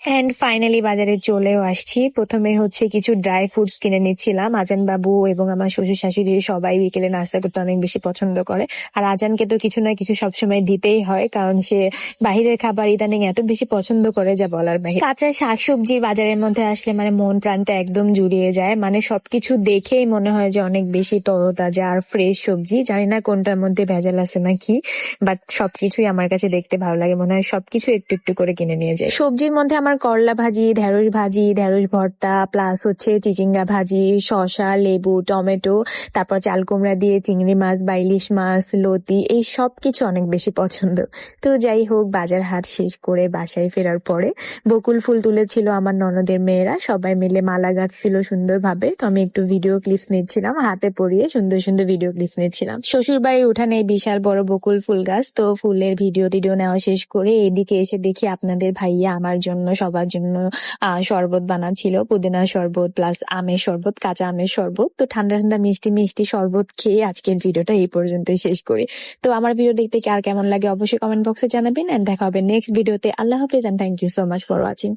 And finally বাজারে চলেও আসছি। প্রথমে হচ্ছে কিছু ড্রাই ফ্রুটস কিনে নিচ্ছিলাম। আজান বাবু এবং আমার শ্বশুর শাশুড়ি সবাই বিকেলে নাস্তা করতে অনেক বেশি পছন্দ করে। আর আজানকে তো কিছু না কিছু সবসময় দিতেই হয়, কারণ সে বাহিরের খাবার ইদানিং এত বেশি পছন্দ করে যা বলার বাহিরে। কাঁচা শাকসবজি বাজারের মধ্যে আসলে মানে মন প্রাণটা একদম জুড়িয়ে যায়। মানে সবকিছু দেখেই মনে হয় যে অনেক বেশি তরতাজা আর ফ্রেশ সবজি। জানি না কোনটার মধ্যে ভেজাল আছে নাকি, বাট সবকিছুই আমার কাছে দেখতে ভালো লাগে। মনে হয় সবকিছু একটু একটু করে কিনে নিয়ে যায়। সবজির মধ্যে আমার করলা ভাজি, ঢেঁড়স ভর্তা, প্লাস হচ্ছে চিচিঙ্গা ভাজি, শসা, লেবু, টমেটো, তারপর চাল কুমড়া দিয়ে চিংড়ি মাছ বা ইলিশ মাছ, লতি, এই সব কিছু অনেক বেশি পছন্দ। তো যাই হোক, বাজার হাট শেষ করে বাসায় ফেরার পরে বকুল ফুল তুলেছিল আমার ননদের মেয়েরা, সবাই মিলে মালা গাঁথছিল সুন্দরভাবে। তো আমি একটু ভিডিও ক্লিপস নিচ্ছিলাম, হাতে পরিয়ে সুন্দর সুন্দর ভিডিও ক্লিপস নিচ্ছিলাম। শ্বশুর বাড়ির উঠানে বিশাল বড় বকুল ফুল গাছ, তো ফুলের ভিডিও টিডিও নেওয়া শেষ করে এদিকে এসে দেখি আপনাদের ভাইয়া আমার জন্য সবার জন্য শরবত বানাচ্ছিল, পুদিনা শরবত প্লাস আমের শরবত, কাঁচা আমের শরবত। তো ঠান্ডা ঠান্ডা মিষ্টি মিষ্টি শরবত খেয়ে আজকের ভিডিওটা এই পর্যন্তই শেষ করি। তো আমার ভিডিও দেখতে কার কেমন লাগে অবশ্যই কমেন্ট বক্সে জানাবেন, এন্ড দেখা হবে নেক্সট ভিডিওতে। আল্লাহ হাফেজ and thank you so much for watching.